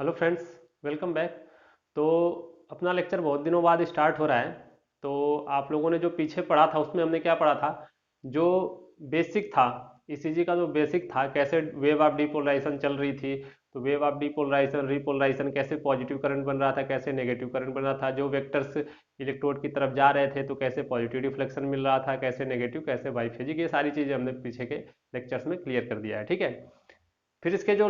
Hello friends, welcome back. तो अपना lecture बहुत दिनों बाद स्टार्ट हो रहा है। तो आप लोगों ने जो पीछे पढ़ा था उसमें हमने क्या पढ़ा था? जो बेसिक था, ईसीजी का जो बेसिक था, कैसे वेव ऑफ डिपोलराइजेशन चल रही थी। तो वेव ऑफ डिपोलराइजेशन रिपोलराइजेशन, कैसे पॉजिटिव करंट बन रहा था, कैसे नेगेटिव करंट बन रहा था, जो वेक्टर्स इलेक्ट्रोड की तरफ जा रहे थे तो कैसे पॉजिटिव डिफ्लेक्शन मिल रहा था, कैसे नेगेटिव, कैसे बाइफेजिक, ये सारी चीज़ें हमने पीछे के लेक्चर्स में क्लियर कर दिया है। ठीक है। फिर इसके जो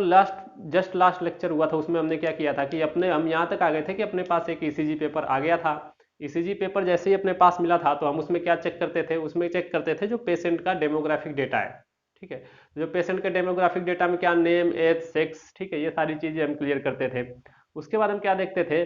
जस्ट लास्ट लेक्चर हुआ था उसमें हमने क्या किया था कि हम यहाँ तक आ गए थे कि अपने पास एक ईसीजी पेपर आ गया था। ईसीजी पेपर जैसे ही अपने पास मिला था तो हम उसमें क्या चेक करते थे? उसमें चेक करते थे जो पेशेंट का डेमोग्राफिक डेटा है। ठीक है। तो जो पेशेंट के डेमोग्राफिक डेटा में क्या नेम, एज, सेक्स, ठीक है, ये सारी चीजें हम क्लियर करते थे। उसके बाद हम क्या देखते थे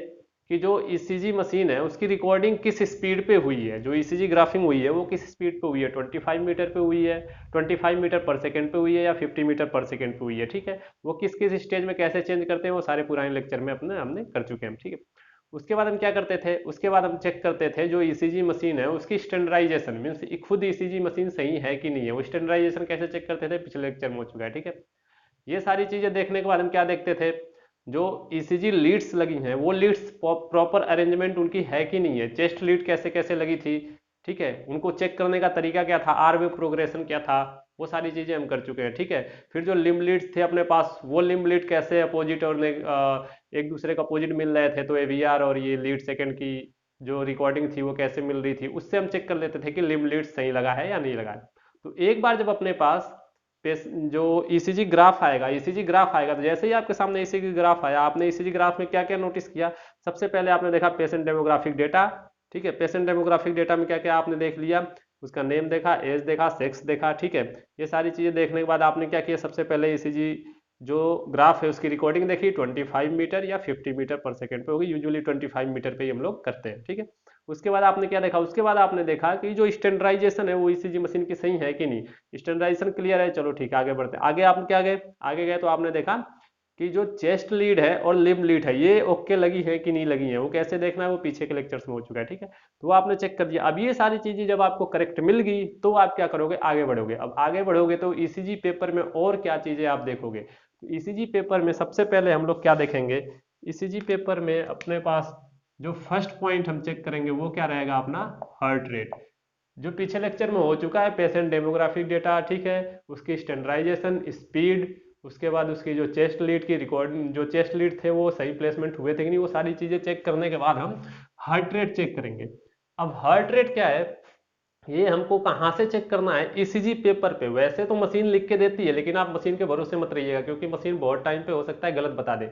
कि जो ईसीजी मशीन है उसकी रिकॉर्डिंग किस स्पीड पे हुई है, जो ईसीजी ग्राफिंग हुई है वो किस स्पीड पे हुई है, 25 मीटर पे हुई है, 25 मीटर पर सेकेंड पे हुई है, या 50 मीटर पर सेकेंड पे हुई है। ठीक है। वो किस किस स्टेज में कैसे चेंज करते हैं वो सारे पुराने लेक्चर में अपने हमने कर चुके हैं। ठीक है। उसके बाद हम क्या करते थे? उसके बाद हम चेक करते थे जो ईसीजी मशीन है उसकी स्टैंडर्डाइजेशन, मीन्स खुद ईसीजी मशीन सही है कि नहीं है। वो स्टैंडर्डाइजेशन कैसे चेक करते थे, पिछले लेक्चर में हो चुका है। ठीक है। ये सारी चीजें देखने के बाद हम क्या देखते थे? जो ईसीजी लीड्स लगी हैं वो लीड्स प्रॉपर अरेंजमेंट उनकी है कि नहीं है, चेस्ट लीड कैसे कैसे लगी थी, ठीक है, उनको चेक करने का तरीका क्या था, आर वेव प्रोग्रेशन क्या था, वो सारी चीजें हम कर चुके हैं। ठीक है। फिर जो लिम्ब लीड्स थे अपने पास, वो लिम्ब लीड कैसे अपोजिट और एक दूसरे का अपोजिट मिल रहे थे, तो एवीआर और ये लीड सेकंड की जो रिकॉर्डिंग थी वो कैसे मिल रही थी, उससे हम चेक कर लेते थे कि लिम्ब लीड सही लगा है या नहीं लगा है। तो एक बार जब अपने पास जो ईसीजी ग्राफ आएगा, ईसीजी ग्राफ आएगा तो जैसे ही आपके सामने ईसीजी ग्राफ आया, आपने ईसीजी ग्राफ में क्या क्या नोटिस किया? सबसे पहले आपने देखा पेशेंट डेमोग्राफिक डेटा। ठीक है। पेशेंट डेमोग्राफिक डेटा में क्या क्या आपने देख लिया? उसका नेम देखा, एज देखा, सेक्स देखा। ठीक है। ये सारी चीजें देखने के बाद आपने क्या किया? सबसे पहले ईसीजी जो ग्राफ है उसकी रिकॉर्डिंग देखी, 25 मीटर या 50 मीटर पर सेकेंड पे होगी, यूजुअली 25 मीटर पे ही हम लोग करते हैं। ठीक है। उसके बाद आपने क्या देखा? उसके बाद आपने देखा कि जो स्टैंडर्डाइजेशन है वो ईसीजी मशीन की सही है कि नहीं। स्टैंडर्डाइजेशन क्लियर है, चलो ठीक है, आगे बढ़ते हैं। आगे आप क्या गए? आगे गए तो आपने देखा कि जो चेस्ट लीड है और लिम्ब लीड है ये ओके लगी है कि नहीं लगी है, वो कैसे देखना है वो पीछे के लेक्चर्स में हो चुका है। ठीक है। तो वो आपने चेक कर दिया। अब ये सारी चीजें जब आपको करेक्ट मिल गई तो आप क्या करोगे? आगे बढ़ोगे। अब आगे बढ़ोगे तो ईसीजी पेपर में और क्या चीजें आप देखोगे? तो ईसीजी पेपर में सबसे पहले हम लोग क्या देखेंगे? ईसीजी पेपर में अपने पास जो फर्स्ट पॉइंट हम चेक करेंगे वो क्या रहेगा? अपना हार्ट रेट, जो पीछे लेक्चर में हो चुका है, पेशेंट डेमोग्राफिक डेटा। ठीक है। उसकी स्टैंडर्डाइजेशन, स्पीड, उसके बाद उसकी जो चेस्ट लीड की रिकॉर्डिंग, जो चेस्ट लीड थे वो सही प्लेसमेंट हुए थे कि नहीं, वो सारी चीजें चेक करने के बाद हम हार्ट रेट चेक करेंगे। अब हार्ट रेट क्या है, ये हमको कहाँ से चेक करना है? ईसीजी पेपर पे। वैसे तो मशीन लिख के देती है, लेकिन आप मशीन के भरोसे मत रहिएगा क्योंकि मशीन बहुत टाइम पे हो सकता है गलत बता दे।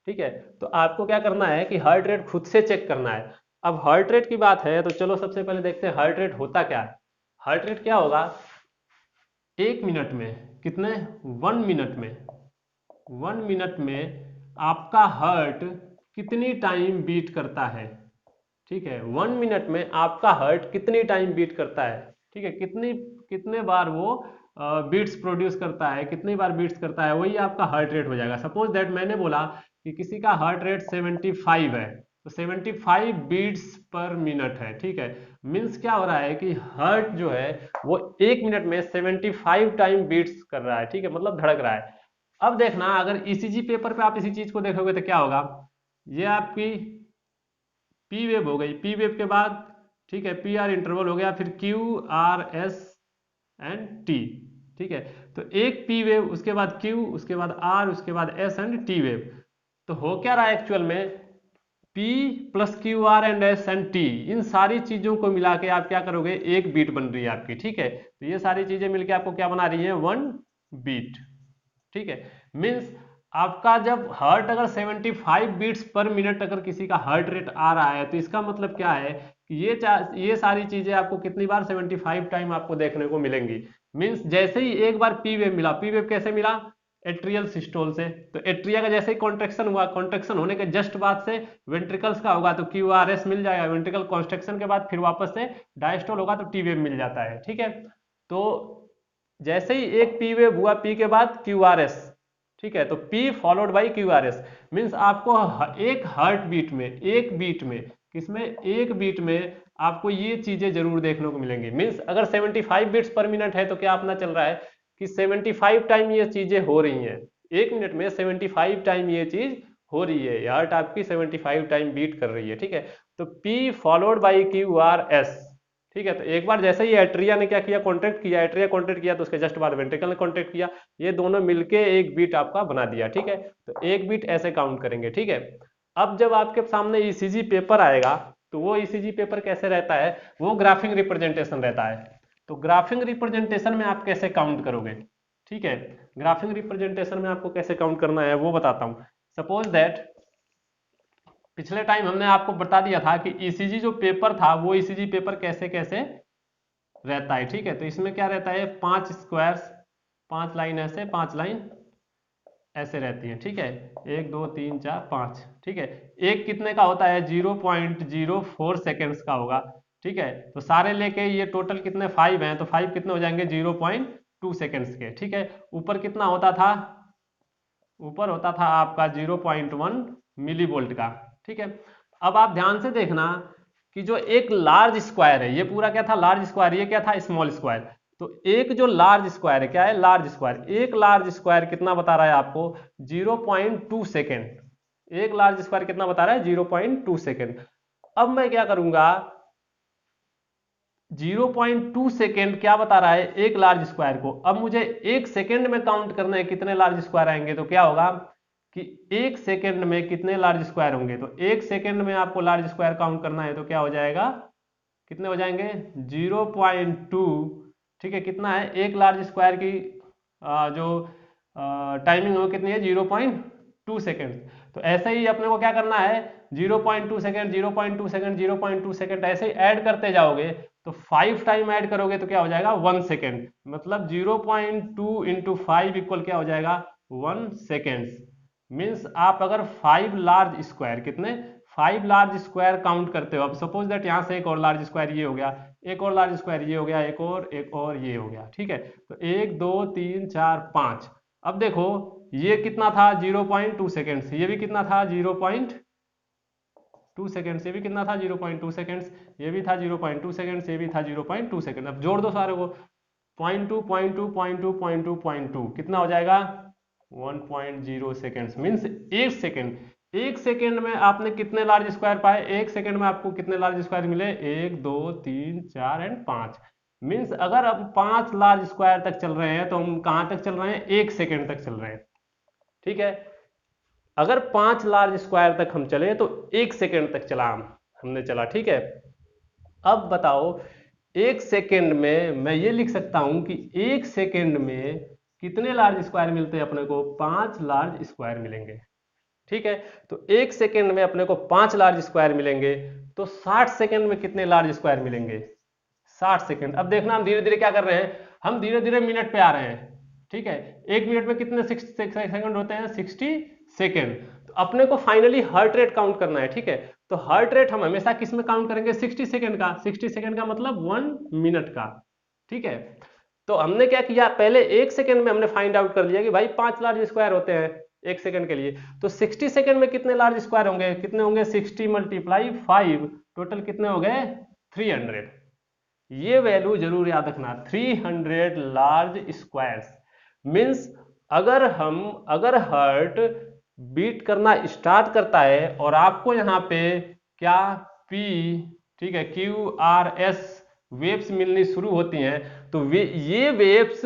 ठीक है। तो आपको क्या करना है कि हार्ट रेट खुद से चेक करना है। अब हार्ट रेट की बात है तो चलो सबसे पहले देखते हैं हार्ट रेट होता क्या है। हार्ट रेट क्या होगा? 1 मिनट में कितने? 1 मिनट में, 1 मिनट में आपका हार्ट कितनी टाइम बीट करता है। ठीक है। 1 मिनट में आपका हार्ट कितनी टाइम बीट करता है। ठीक है। कितनी कितने बार वो बीट्स प्रोड्यूस करता है, कितनी बार बीट्स करता है, वही आपका हार्ट रेट हो जाएगा। सपोज दैट मैंने बोला कि किसी का हार्ट रेट 75 है, तो 75 बीट्स पर मिनट है। ठीक है। मीन्स क्या हो रहा है कि हार्ट जो है वो 1 मिनट में 75 टाइम बीट्स कर रहा है। ठीक है, मतलब धड़क रहा है। अब देखना, अगर ईसीजी पेपर पे आप इसी चीज को देखोगे तो क्या होगा? ये आपकी पी वेव हो गई। पी वेव के बाद ठीक है पी आर इंटरवल हो गया, फिर Q R S and T. ठीक है। तो एक पी वेव, उसके बाद क्यू, उसके बाद आर, उसके बाद एस एंड टी वेव। तो हो क्या रहा है एक्चुअल में? P plus Q R and S and T, इन सारी चीजों को मिला के आप क्या करोगे? एक बीट बन रही है आपकी। ठीक है। तो ये सारी चीजें मिलके आपको क्या बना रही है? 1 बीट। ठीक है। मीन्स आपका जब हार्ट अगर 75 बीट्स पर मिनट अगर किसी का हार्ट रेट आ रहा है तो इसका मतलब क्या है कि ये सारी चीजें आपको कितनी बार? 75 टाइम आपको देखने को मिलेंगी। मीन्स जैसे ही एक बार पी वेव मिला, पी वेव कैसे मिला? एट्रियल सिस्टोल से। तो एट्रिया का जैसे ही कॉन्ट्रेक्शन हुआ, कॉन्ट्रेक्शन होने के जस्ट बाद से वेंट्रिकल्स का होगा तो क्यू आर एस मिल जाएगा, वेंट्रिकल कॉन्स्ट्रक्शन के बाद फिर वापस से डायस्टोल होगा तो टी वेव मिल जाता है। ठीक है। तो जैसे ही एक पी वेव हुआ, पी के बाद क्यू आर एस। ठीक है। तो P followed by Q R S, means आपको एक हार्ट बीट में, एक बीट में, किसमें? एक बीट में आपको ये चीजें जरूर देखने को मिलेंगी। मीन्स अगर 75 बीट्स पर मिनट है तो क्या अपना चल रहा है कि 75 टाइम ये चीजें हो रही हैं, 1 मिनट में 75 टाइम ये चीज हो रही है, हार्ट आपकी 75 टाइम बीट कर रही है, ठीक है। तो P फॉलोड बाई QRS, ठीक है। तो एक बार जैसे ही एट्रिया ने क्या किया, कॉन्ट्रैक्ट किया, एट्रिया कॉन्ट्रैक्ट किया, तो उसके जस्ट बाद वेंट्रिकल ने कॉन्ट्रैक्ट किया, ये दोनों मिलके एक बीट आपका बना दिया, ठीक है। तो एक बीट ऐसे काउंट करेंगे, ठीक है। अब जब आपके सामने ईसीजी पेपर आएगा, तो वो ईसीजी पेपर कैसे रहता है, वो ग्राफिंग रिप्रेजेंटेशन रहता है। तो ग्राफिंग रिप्रेजेंटेशन में आप कैसे काउंट करोगे, ठीक है। ग्राफिंग रिप्रेजेंटेशन में आपको कैसे काउंट करना है वो बताता हूं। सपोज दैट पिछले टाइम हमने आपको बता दिया था कि ईसीजी जो पेपर था वो ईसीजी पेपर कैसे कैसे रहता है, ठीक है। तो इसमें क्या रहता है, 5 स्क्वायर्स, 5 लाइन ऐसे, 5 लाइन ऐसे रहती है, ठीक है। 1 2 3 4 5, ठीक है। एक कितने का होता है, 0.04 सेकेंड्स का होगा, ठीक है। तो सारे लेके ये टोटल कितने 5 हैं, तो 5 कितने हो जाएंगे 0.2 सेकेंड्स के, ठीक है। ऊपर कितना होता था, ऊपर होता था आपका 0.1 मिली वोल्ट का, ठीक है। अब आप ध्यान से देखना कि जो एक लार्ज स्क्वायर है, ये पूरा क्या था लार्ज स्क्वायर, ये क्या था स्मॉल स्क्वायर। तो एक जो लार्ज स्क्वायर है, क्या है लार्ज स्क्वायर, एक लार्ज स्क्वायर कितना बता रहा है आपको 0.2 सेकेंड। एक लार्ज स्क्वायर कितना बता रहा है 0.2 सेकेंड। अब मैं क्या करूंगा, 0.2 सेकेंड क्या बता रहा है एक लार्ज स्क्वायर को, अब मुझे एक सेकेंड में काउंट करना है कितने लार्ज स्क्वायर आएंगे। तो क्या होगा कि एक सेकेंड में कितने लार्ज स्क्वायर होंगे, तो एक सेकेंड में आपको लार्ज स्क्वायर काउंट करना है, तो क्या हो जाएगा, कितने हो जाएंगे 0.2, ठीक है। कितना है एक लार्ज स्क्वायर की जो टाइमिंग हो कितनी है 0.2 सेकेंड। तो ऐसे ही अपने को क्या करना है 0.2 सेकेंड 0.2 सेकेंड 0.2 सेकेंड ऐसे ही ऐड करते जाओगे, तो 5 टाइम ऐड करोगे तो क्या हो जाएगा 1 सेकेंड, मतलब 0.2 इंटू 5 इक्वल क्या हो जाएगा 1 सेकेंड्स। मीन्स आप अगर 5 लार्ज स्क्वायर, कितने 5 लार्ज स्क्वायर काउंट करते हो, अब सपोज दैट यहां से एक और लार्ज स्क्वायर ये हो गया, एक और लार्ज स्क्वायर ये हो गया, एक और ये हो गया, ठीक है। तो 1 2 3 4 5। अब देखो ये कितना था 0.2 सेकेंड्स, ये भी कितना था 0.2 सेकेंड्स, ये भी कितना था 0.2 सेकेंड्स, ये भी था 0.2 सेकेंड्स, ये भी था 0.2 सेकेंड। अब जोड़ दो सारे को, 0.2 0.2 0.2 0.2 0.2 कितना हो जाएगा 1.0 सेकेंड्स। मीन्स एक सेकेंड, एक सेकेंड में आपने कितने लार्ज स्क्वायर पाए, एक सेकेंड में आपको कितने लार्ज स्क्वायर मिले 1 2 3 4 एंड 5। मीन्स अगर हम 5 लार्ज स्क्वायर तक चल रहे हैं तो हम कहां तक चल रहे हैं, एक सेकेंड तक चल रहे हैं, ठीक है। अगर 5 लार्ज स्क्वायर तक हम चले तो एक सेकेंड तक चला हमने चला, ठीक है। अब बताओ एक सेकेंड में मैं ये लिख सकता हूं कि एक सेकेंड में कितने लार्ज स्क्वायर मिलते हैं अपने को, 5 लार्ज स्क्वायर मिलेंगे, ठीक है। तो एक सेकेंड में अपने को 5 लार्ज स्क्वायर मिलेंगे, तो 60 सेकेंड में कितने लार्ज स्क्वायर मिलेंगे 60 सेकेंड। अब देखना हम धीरे धीरे क्या कर रहे हैं, हम धीरे धीरे मिनट पे आ रहे हैं, ठीक है। एक मिनट में कितने 60 सेकंड होते हैं 60 सेकेंड। तो अपने को फाइनली हार्ट रेट काउंट करना है, ठीक है। तो हार्ट रेट हम हमेशा किस में काउंट करेंगे 60 सेकेंड का, 60 सेकेंड का मतलब 1 मिनट का, ठीक है। तो हमने क्या किया, पहले एक सेकेंड में हमने फाइंड आउट कर लिया कि भाई 5 लार्ज स्क्वायर होते हैं एक सेकेंड के लिए। तो 60 सेकेंड में कितने लार्ज स्क्वायर होंगे, कितने होंगे 60 मल्टीप्लाई 5, टोटल कितने हो गए 300। ये वैल्यू जरूर याद रखना 300 लार्ज स्क्वायर्स। मीन्स अगर हार्ट बीट करना स्टार्ट करता है और आपको यहाँ पे क्या पी, ठीक है, QRS वेव्स मिलनी शुरू होती हैं, तो ये वेव्स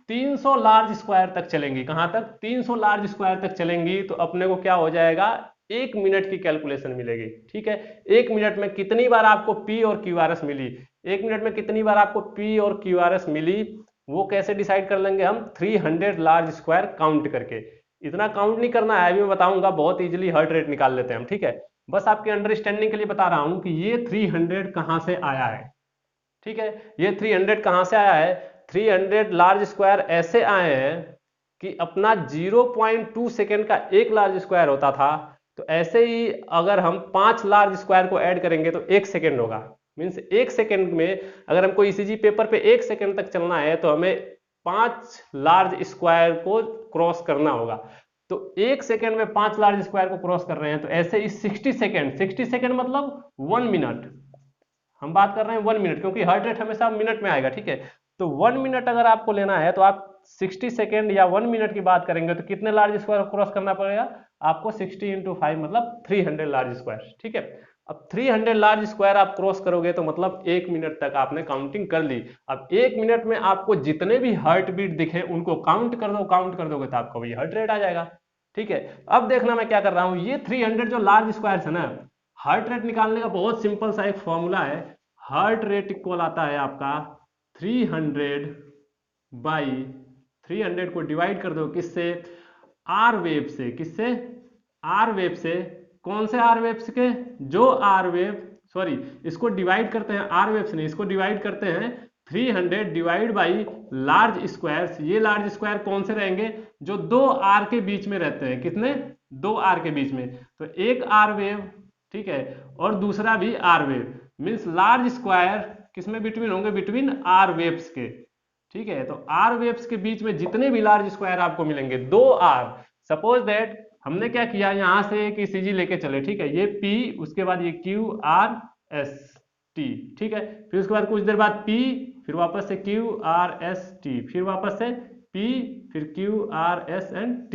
300 लार्ज स्क्वायर तक चलेंगी, कहां तक 300 लार्ज स्क्वायर तक चलेंगी। तो अपने को क्या हो जाएगा 1 मिनट की कैलकुलेशन मिलेगी, ठीक है। 1 मिनट में कितनी बार आपको P और QRS मिली, 1 मिनट में कितनी बार आपको P और QRS मिली, वो कैसे डिसाइड कर लेंगे हम 300 लार्ज स्क्वायर काउंट करके। इतना काउंट नहीं करना है, अभी मैं बताऊंगा, बहुत इजीली हार्ट रेट निकाल लेते हैं हम, ठीक है। बस आपके अंडरस्टैंडिंग के लिए बता रहा हूं कि ये 300 कहां से आया है, ठीक है। ये 300 कहां से आया है, 300 लार्ज स्क्वायर ऐसे आए हैं कि अपना 0.2 सेकेंड का एक लार्ज स्क्वायर होता था, तो ऐसे ही अगर हम 5 लार्ज स्क्वायर को ऐड करेंगे तो 1 सेकेंड होगा। मीन्स 1 सेकेंड में अगर हमको ईसीजी पेपर पे 1 सेकेंड तक चलना है तो हमें 5 लार्ज स्क्वायर को क्रॉस करना होगा। तो 1 सेकेंड में 5 लार्ज स्क्वायर को क्रॉस कर रहे हैं, तो ऐसे ही 60 सेकेंड, 60 सेकेंड मतलब 1 मिनट, हम बात कर रहे हैं 1 मिनट, क्योंकि हार्ट रेट हमेशा मिनट में आएगा, ठीक है। तो 1 मिनट अगर आपको लेना है तो आप 60 सेकेंड या 1 मिनट की बात करेंगे तो कितने लार्ज स्क्वायर क्रॉस करना पड़ेगा आपको 60 × 5 मतलब 300 लार्ज स्क्वायर। ठीक है, अब 300 लार्ज स्क्वायर आप क्रॉस करोगे तो मतलब 1 मिनट तक आपने काउंटिंग कर ली। अब 1 मिनट में आपको जितने भी हार्ट बीट दिखे उनको काउंट कर दो, काउंट कर दोगे तो आपको वही हार्ट रेट आ जाएगा। ठीक है, अब देखना मैं क्या कर रहा हूं, ये 300 जो लार्ज स्क्वायर है ना, हार्ट रेट निकालने का बहुत सिंपल सा एक फॉर्मूला है। हार्ट रेट इक्वल आता है आपका 300 बाई 300 को डिवाइड कर दो किससे, आर वेव से। किससे? आर वेव से। कौन से आर वेव्स के? जो आर वेव, सॉरी इसको डिवाइड करते हैं आर वेव से नहीं, इसको डिवाइड करते हैं 300 डिवाइड बाई लार्ज स्क्वायर्स। ये लार्ज स्क्वायर कौन से रहेंगे? जो दो आर के बीच में रहते हैं। कितने? दो आर के बीच में। तो एक आर वेव, ठीक है, और दूसरा भी R wave, means large square किसमें बिटवीन होंगे? बिटवीन आर वेव्स के। ठीक है, तो आर वेव्स के बीच में जितने भी लार्ज स्क्वायर आपको मिलेंगे, दो आर, सपोज दैट हमने क्या किया, यहां से एक ईसीजी लेके चले। ठीक है, ये P, उसके बाद ये QRST। ठीक है, फिर उसके बाद कुछ देर बाद P, फिर वापस से QRST, फिर वापस से P, फिर QRS&T।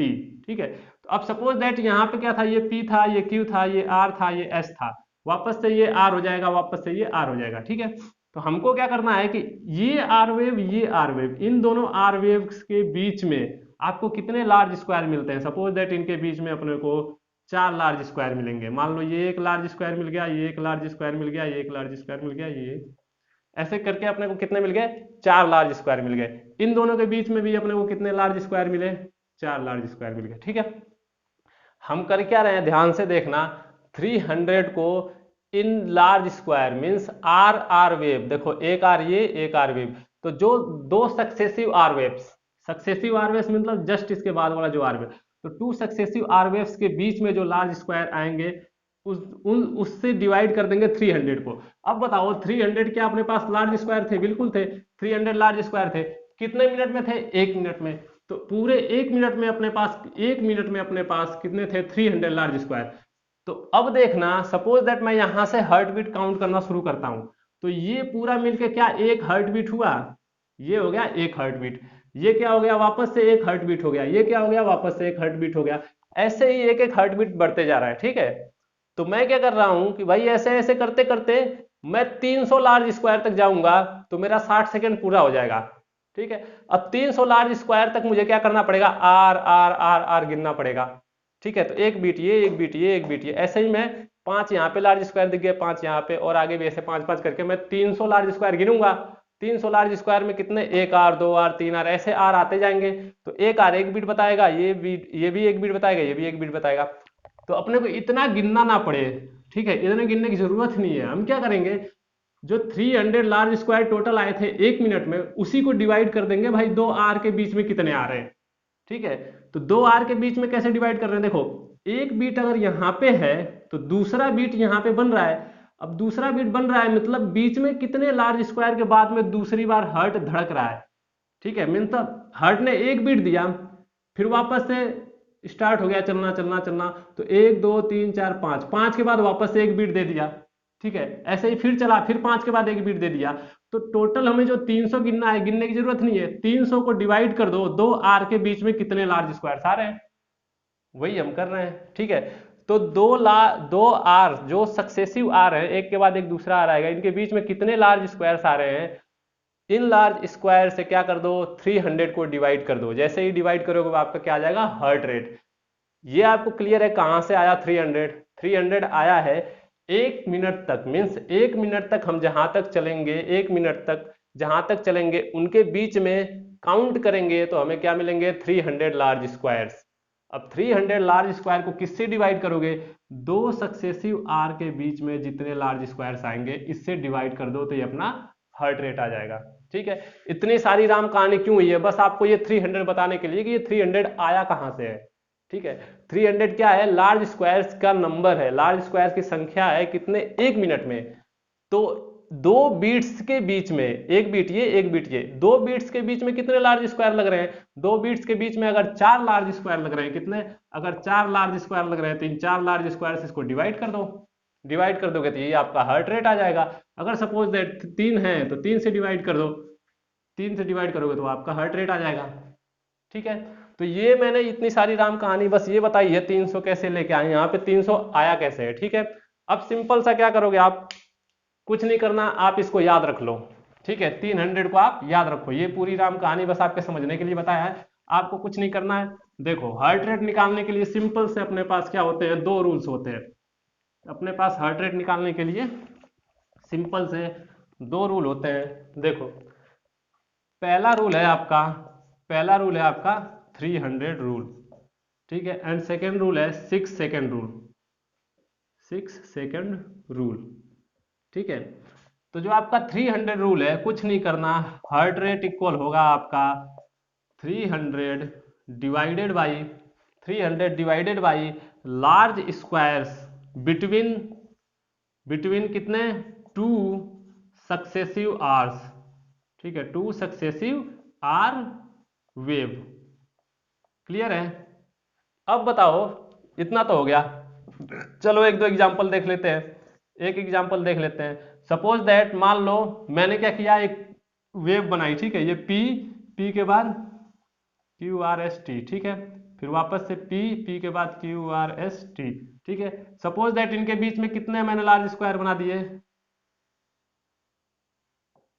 ठीक है, तो अब सपोज दैट यहाँ पे क्या था, ये P था, ये Q था, ये R था, ये S था, वापस से ये R हो जाएगा, वापस से ये R हो जाएगा। ठीक है, तो हमको क्या करना है कि ये आर वेव, ये आर वेव, इन दोनों आर वेव्स के बीच में आपको कितने लार्ज स्क्वायर मिलते हैं। सपोज दैट इनके बीच में अपने को 4 लार्ज स्क्वायर मिलेंगे। मान लो ये एक लार्ज स्क्वायर मिल गया, ये एक लार्ज स्क्वायर मिल गया, ये एक लार्ज स्क्वायर मिल गया, ये ऐसे करके अपने को कितने मिल गए? 4 लार्ज स्क्वायर मिल गए। इन दोनों के बीच में भी अपने को कितने लार्ज स्क्वायर मिले? 4 लार्ज स्क्वायर मिल गए। ठीक है, हम कर क्या रहे हैं, ध्यान से देखना। 300 को इन large square means R R wave, देखो एक आर ये, एक आर वेव, तो जो दो successive R waves, successive R waves मतलब जस्ट इसके बाद वाला जो आर वेव, तो टू सक्सेसिव आर वेव्स के बीच में जो लार्ज स्क्वायर आएंगे उससे डिवाइड कर देंगे 300 को। अब बताओ 300 क्या अपने पास लार्ज स्क्वायर थे? बिल्कुल थे, 300 लार्ज स्क्वायर थे। कितने मिनट में थे? 1 मिनट में। तो पूरे 1 मिनट में अपने पास, 1 मिनट में अपने पास कितने थे? 300 लार्ज स्क्वायर। तो अब देखना, सपोज दैट मैं यहां से हार्ट बीट काउंट करना शुरू करता हूं, तो ये पूरा मिलके क्या एक हार्ट बीट हुआ? ये हो गया एक हार्ट बीट। ये क्या हो गया? वापस से एक हार्ट बीट हो गया। ये क्या हो गया? वापस से एक हार्ट बीट हो गया। ऐसे ही एक एक हार्ट बीट बढ़ते जा रहा है। ठीक है, तो मैं क्या कर रहा हूं कि भाई ऐसे ऐसे करते करते मैं 300 लार्ज स्क्वायर तक जाऊंगा, तो मेरा 60 सेकंड पूरा हो जाएगा। ठीक है, अब 300 लार्ज स्क्वायर तक मुझे क्या करना पड़ेगा? आर आर आर आर गिनना पड़ेगा। ठीक है, तो एक बीट ये, एक बीट ये, एक बीट ये, ऐसे ही मैं 5 यहाँ पे लार्ज स्क्वायर दिख गए, 5 यहाँ पे, और आगे भी ऐसे 5 5 करके मैं 300 लार्ज स्क्वायर गिनूंगा। 300 लार्ज स्क्वायर में कितने? एक आर, दो आर, तीन आर, ऐसे आर आते जाएंगे। तो एक आर एक बीट बताएगा, ये बीट, ये भी एक बीट बताएगा, ये भी एक बीट बताएगा। तो अपने को इतना गिनना ना पड़े। ठीक है, इतने गिनने की जरूरत नहीं है। हम क्या करेंगे, जो 300 लार्ज स्क्वायर टोटल आए थे 1 मिनट में, उसी को डिवाइड कर देंगे भाई दो आर के बीच में कितने आ रहे हैं। ठीक है, तो दो आर के बीच में कैसे डिवाइड कर रहे हैं? देखो, एक बीट अगर यहां पे है तो दूसरा बीट यहां पे बन रहा है। अब दूसरा बीट बन रहा है मतलब बीच में कितने लार्ज स्क्वायर के बाद में दूसरी बार हार्ट धड़क रहा है। ठीक है, मतलब हार्ट ने एक बीट दिया, फिर वापस से स्टार्ट हो गया चलना चलना चलना, तो 1 2 3 4 5, 5 के बाद वापस से एक बीट दे दिया। ठीक है, ऐसे ही फिर चला, फिर 5 के बाद एक बीट दे दिया। तो टोटल हमें जो 300 गिनना है, गिनने की जरूरत नहीं है। 300 को डिवाइड कर दो, दो आर के बीच में कितने लार्ज स्क्वायर आ रहे हैं, वही हम कर रहे हैं। ठीक है, तो दो आर जो सक्सेसिव आर है, एक के बाद एक दूसरा आर आएगा, इनके बीच में कितने लार्ज स्क्वायर आ रहे हैं, इन लार्ज स्क्वायर से क्या कर दो? 300 को डिवाइड कर दो। जैसे ही डिवाइड करोगे आपका क्या आ जाएगा? Heart rate. ये आपको क्लियर है कहां से आया 300? 300 आया है 1 मिनट तक, मीन्स 1 मिनट तक हम जहां तक चलेंगे, 1 मिनट तक जहां तक चलेंगे उनके बीच में काउंट करेंगे तो हमें क्या मिलेंगे? 300 लार्ज स्क्वायर्स। अब 300 लार्ज स्क्वायर को किससे डिवाइड करोगे? दो सक्सेसिव आर के बीच में जितने लार्ज स्क्वायर्स आएंगे इससे डिवाइड कर दो, तो ये अपना हार्ट रेट आ जाएगा। ठीक है, इतनी सारी राम कहानी क्यों हुई है? बस आपको ये 300 बताने के लिए कि ये 300 आया कहां से है। ठीक है, 300 क्या है? लार्ज स्क्वायर्स का नंबर है, लार्ज स्क्वायर्स की संख्या है, कितने? 1 मिनट में। तो दो बीट्स के बीच में, एक बीट ये, एक बीट ये, दो बीट्स के बीच में कितने लार्ज स्क्वायर लग रहे हैं? दो बीट्स के बीच में अगर 4 लार्ज स्क्वायर लग रहे हैं, कितने? अगर 4 लार्ज स्क्वायर लग रहे हैं तो इन 4 लार्ज स्क्वायर से इसको डिवाइड कर दो। डिवाइड कर दोगे तो ये आपका हार्ट रेट आ जाएगा। अगर सपोज दैट 3 है तो 3 से डिवाइड कर दो, 3 से डिवाइड करोगे तो आपका हार्ट रेट आ जाएगा। ठीक है, तो ये मैंने इतनी सारी राम कहानी बस ये बताई है 300 कैसे लेके आए, यहाँ पे 300 आया कैसे है, ठीक है। अब सिंपल सा क्या करोगे आप, कुछ नहीं करना, आप इसको याद रख लो, ठीक है। 300 को आप याद रखो, ये पूरी राम कहानी बस आपके समझने के लिए बताया है, आपको कुछ नहीं करना है। देखो हार्ट रेट निकालने के लिए सिंपल से अपने पास क्या होते हैं, दो रूल्स होते हैं अपने पास हार्ट रेट निकालने के लिए, सिंपल से दो रूल होते हैं। देखो पहला रूल है आपका, पहला रूल है आपका 300 रूल, ठीक है। एंड सेकेंड रूल है 6 सेकेंड रूल, 6 सेकेंड रूल, ठीक है। तो जो आपका 300 रूल है, कुछ नहीं करना, हार्ट रेट इक्वल होगा आपका 300 divided by 300 divided by large squares between between कितने, टू सक्सेसिव आर्स, ठीक है, two successive R wave. Clear है। अब बताओ, इतना तो हो गया, चलो एक दो एग्जांपल देख लेते हैं, एक एग्जांपल देख लेते हैं। सपोज दैट मान लो मैंने क्या किया, एक वेव बनाई, ठीक है, ये पी के बाद क्यू आर एस टी, ठीक है, फिर वापस से पी के बाद क्यू आर एस टी, ठीक है। सपोज दैट इनके बीच में कितने मैंने लार्ज स्क्वायर बना दिए,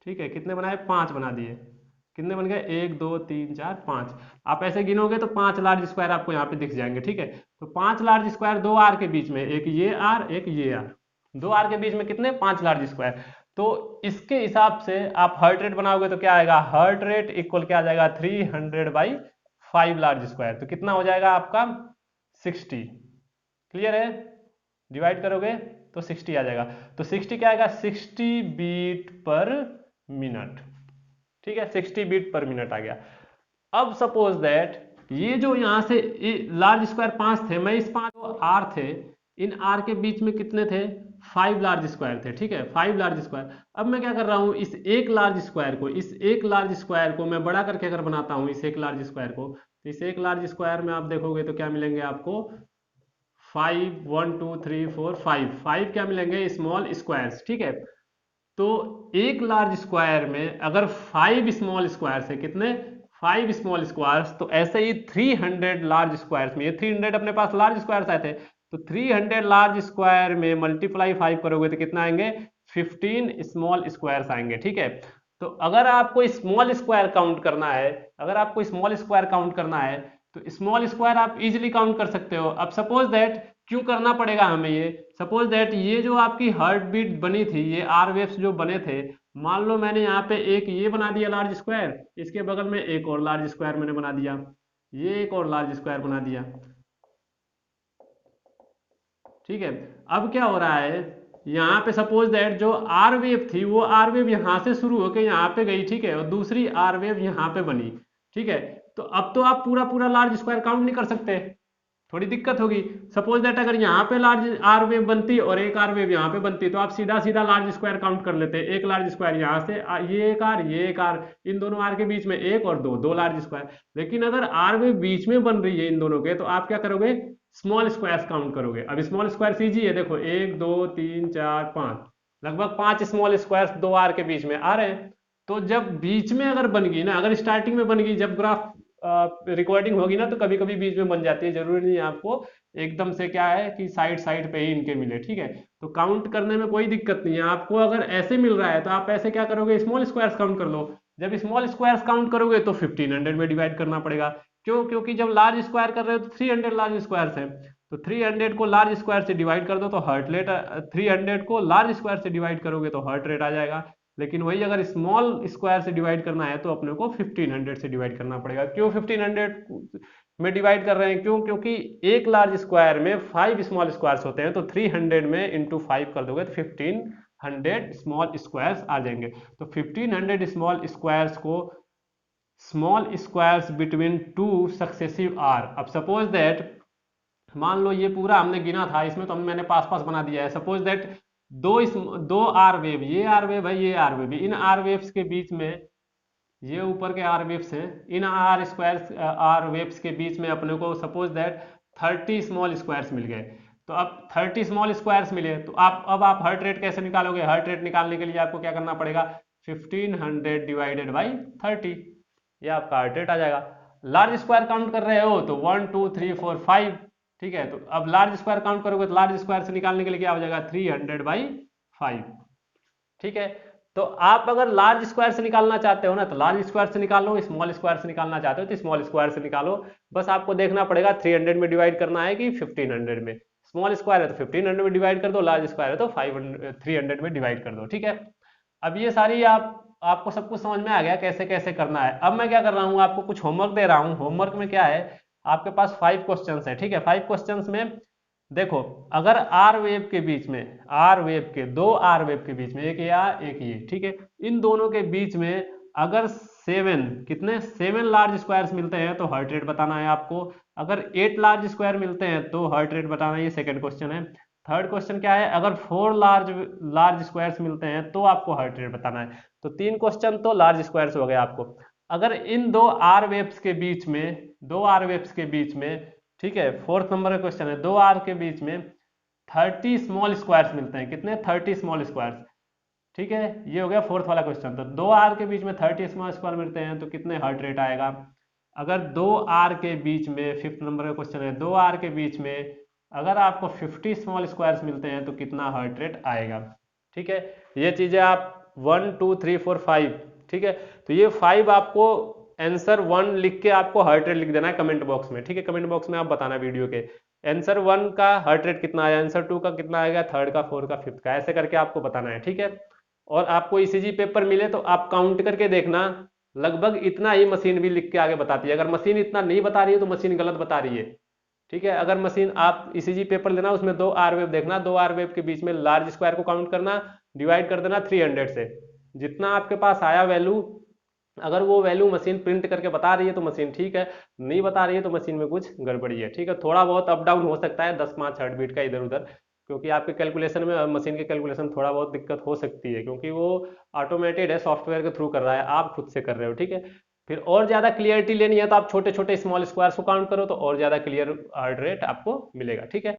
ठीक है, कितने बनाए, 5 बना दिए। कितने बन गए, 1 2 3 4 5। आप ऐसे गिनोगे तो 5 लार्ज स्क्वायर आपको यहाँ पे दिख जाएंगे, ठीक है। तो 5 लार्ज स्क्वायर, दो आर के बीच में, एक ये आर एक ये आर, दो आर के बीच में कितने, 5 लार्ज स्क्वायर। तो इसके हिसाब से आप हार्ट रेट बनाओगे तो क्या आएगा, हार्ट रेट इक्वल क्या आ जाएगा, 300/5 लार्ज स्क्वायर। तो कितना हो जाएगा आपका, 60। क्लियर है। डिवाइड करोगे तो 60 आ जाएगा। तो 60 क्या आएगा, 60 बीट पर मिनट, ठीक है, 60 बीट पर मिनट आ गया। अब सपोज दैट ये जो यहां से लार्ज स्क्वायर 5 थे, मैं इस 5 आर थे, इन आर के बीच में कितने थे, 5 लार्ज स्क्वायर थे, ठीक है, 5 लार्ज स्क्वायर। अब मैं क्या कर रहा हूं, इस एक लार्ज स्क्वायर को, इस एक लार्ज स्क्वायर को मैं बड़ा करके अगर बनाता हूं, इस एक लार्ज स्क्वायर को, तो इस एक लार्ज स्क्वायर में आप देखोगे तो क्या मिलेंगे आपको, 5 1 2 3 4 5 क्या मिलेंगे, स्मॉल स्क्वायर्स, ठीक है। तो एक लार्ज स्क्वायर में अगर 5 स्मॉल स्क्वायर्स है, कितने, 5 स्मॉल स्क्वायर्स, तो ऐसे ही 300 लार्ज स्क्वायर्स में, ये 300 अपने पास लार्ज स्क्वायर्स आए थे, तो 300 लार्ज स्क्वायर में मल्टीप्लाई 5 करोगे तो कितना आएंगे, 15 स्मॉल स्क्वायर्स आएंगे, ठीक है। तो अगर आपको स्मॉल स्क्वायर काउंट करना है, अगर आपको स्मॉल स्क्वायर काउंट करना है, तो स्मॉल स्क्वायर आप इजीली काउंट कर सकते हो। अब सपोज दैट क्यों करना पड़ेगा हमें ये, सपोज दैट ये जो आपकी हार्ट बीट बनी थी, ये आर वेव्स जो बने थे, मान लो मैंने यहाँ पे एक ये बना दिया लार्ज स्क्वायर, इसके बगल में एक और लार्ज स्क्वायर मैंने बना दिया, ये एक और लार्ज स्क्वायर बना दिया, ठीक है। अब क्या हो रहा है, यहाँ पे सपोज दैट जो आर वेव थी, वो आर वेव यहाँ से शुरू होकर यहाँ पे गई, ठीक है, और दूसरी आर वेव यहाँ पे बनी, ठीक है। तो अब तो आप पूरा पूरा लार्ज स्क्वायर काउंट नहीं कर सकते, थोड़ी दिक्कत होगी। सपोज दैट अगर यहाँ पे लार्ज आर वेव बनती और एक आर वेव यहाँ पे बनती, तो आप सीधा सीधा लार्ज स्क्वायर काउंट कर लेते, एक लार्ज स्क्वायर यहाँ से, ये एक आर ये एक आर, इन दोनों आर के बीच में एक और दो, दो लार्ज स्क्वायर। लेकिन अगर आर वेव बीच में बन रही है इन दोनों के, तो आप क्या करोगे, स्मॉल स्क्वायर्स काउंट करोगे। अब स्मॉल स्क्वायर इजी है, देखो 1 2 3 4 5, लगभग 5 स्मॉल स्क्वायर्स दो आर के बीच में आ रहे हैं। तो जब बीच में अगर बन गई ना, अगर स्टार्टिंग में बन गई, जब ग्राफ रिकॉर्डिंग होगी ना, तो कभी कभी बीच में बन जाती है, जरूरी नहीं है आपको एकदम से क्या है कि साइड साइड पे ही इनके मिले, ठीक है। तो काउंट करने में कोई दिक्कत नहीं है आपको, अगर ऐसे मिल रहा है तो आप ऐसे क्या करोगे, स्मॉल स्क्वायर्स काउंट कर लो। जब स्मॉल स्क्वायर्स काउंट करोगे तो 1500 में डिवाइड करना पड़ेगा। क्यों, क्योंकि जब लार्ज स्क्वायर कर रहे हो तो 300 लार्ज स्क्वायर्स है, तो 300 को लार्ज स्क्वायर से डिवाइड कर दो तो हार्ट रेट, 300 को लार्ज स्क्वायर से डिवाइड करोगे तो हार्ट रेट आ जाएगा। लेकिन वही अगर स्मॉल स्क्वायर से डिवाइड करना है तो अपने को 1500 से डिवाइड करना पड़ेगा। क्यों 1500 में डिवाइड कर रहे हैं, क्यों, क्योंकि एक लार्ज स्क्वायर में 5 स्मॉल स्क्वायर्स होते हैं, तो 300 में इंटू 5 कर दोगे तो 1500 स्मॉल स्क्वायर्स आ जाएंगे। तो 1500 स्मॉल स्क्वायर्स को small squares between two successive R. अब सपोज दैट मान लो ये पूरा हमने गिना था, इसमें तो मैंने पास पास बना दिया है। सपोज दैट दो आर वेव, ये आर वेव है, ये आर वेव, इन आर वेव्स के बीच में, ये ऊपर के आर वेव्स हैं, इन आर स्क्वायर आर वेव्स के बीच में अपने को सपोज दैट 30 स्मॉल स्क्वायर्स मिल गए। तो अब 30 स्मॉल स्क्वायर्स मिले, तो अब आप हार्ट रेट कैसे निकालोगे, हार्ट रेट निकालने के लिए आपको क्या करना पड़ेगा, 1500 डिवाइडेड बाई 30, ये आपका हार्ट रेट आ जाएगा। लार्ज स्क्वायर काउंट कर रहे हो तो 1 2 3 4 5, ठीक है। तो अब लार्ज स्क्वायर काउंट करोगे तो लार्ज स्क्वायर से निकालने के लिए क्या हो जाएगा, 300/5, ठीक है। तो आप अगर लार्ज स्क्वायर से निकालना चाहते हो ना तो लार्ज स्क्वायर से निकालो, स्मॉल स्क्वायर से निकालना चाहते हो तो स्मॉल स्क्वायर से निकालो। बस आपको देखना पड़ेगा 300 में डिवाइड करना है कि 1500 में। स्मॉल स्क्वायर है तो 1500 में डिवाइड कर दो, लार्ज स्क्वायर है तो 300 में डिवाइड कर दो, ठीक है। अब ये सारी आपको सब कुछ समझ में आ गया कैसे कैसे करना है। अब मैं क्या कर रहा हूँ, आपको कुछ होमवर्क दे रहा हूँ। होमवर्क में क्या है, आपके पास 5 क्वेश्चंस है, ठीक है। 5 क्वेश्चंस में देखो, अगर आर वेव के बीच में, आर वेव के दो आर वेव के बीच में, एक या एक ये, ठीक है, इन दोनों के बीच में अगर 7 लार्ज स्क्वायर्स मिलते हैं तो हार्ट रेट बताना है आपको। अगर 8 लार्ज स्क्वायर मिलते हैं तो हार्ट रेट बताना है, ये सेकंड क्वेश्चन है। थर्ड क्वेश्चन क्या है, अगर 4 लार्ज स्क्वायर्स मिलते हैं तो आपको हार्ट रेट बताना है। तो 3 क्वेश्चन तो लार्ज स्क्वायर्स हो गए आपको। अगर इन दो आर वेव्स के बीच में, दो आर वेव्स के बीच में, ठीक है, फोर्थ नंबर का क्वेश्चन है, दो आर के बीच में 30 स्मॉल स्क्वायर्स मिलते हैं, कितने, 30 स्मॉल स्क्वायर्स, ठीक है। ये हो गया फोर्थ वाला क्वेश्चन। तो दो आर के बीच में 30 स्मॉल स्क्वायर मिलते हैं तो कितने हार्ट रेट आएगा। अगर दो आर के बीच में, फिफ्थ नंबर का क्वेश्चन है, दो आर के बीच में अगर आपको 50 स्मॉल स्क्वायर्स मिलते हैं तो कितना हार्ट रेट आएगा, ठीक है। ये चीजें आप 1 2 3 4 5, ठीक है। तो ये 5 आपको आंसर 1 लिख के आपको हार्ट रेट लिख देना है कमेंट बॉक्स में, ठीक है। कमेंट बॉक्स में आप बताना वीडियो के आंसर 1 का हार्ट रेट कितना आया, आंसर 2 का कितना आएगा, थर्ड का, फोर्थ का, फिफ्थ का, ऐसे करके आपको बताना है, ठीक है। और आपको ईसीजी पेपर मिले तो आप काउंट करके देखना, लगभग इतना ही मशीन भी लिख के आगे बताती है। अगर मशीन इतना नहीं बता रही है तो मशीन गलत बता रही है, ठीक है। अगर मशीन, आप ईसीजी पेपर लेना, उसमें दो आर वेव देखना, दो आर वेव के बीच में लार्ज स्क्वायर को काउंट करना, डिवाइड कर देना 300 से, जितना आपके पास आया वैल्यू, अगर वो वैल्यू मशीन प्रिंट करके बता रही है तो मशीन ठीक है, नहीं बता रही है तो मशीन में कुछ गड़बड़ी है, ठीक है। थोड़ा बहुत अप डाउन हो सकता है, 10-5 हार्ट बीट का इधर उधर, क्योंकि आपके कैलकुलेशन में, मशीन के कैलकुलेशन थोड़ा बहुत दिक्कत हो सकती है, क्योंकि वो ऑटोमेटेड है, सॉफ्टवेयर के थ्रू कर रहा है, आप खुद से कर रहे हो, ठीक है। फिर और ज्यादा क्लियरिटी लेनी है तो आप छोटे छोटे स्मॉल स्क्वायर्स को काउंट करो तो और ज्यादा क्लियर हार्ट रेट आपको मिलेगा, ठीक है।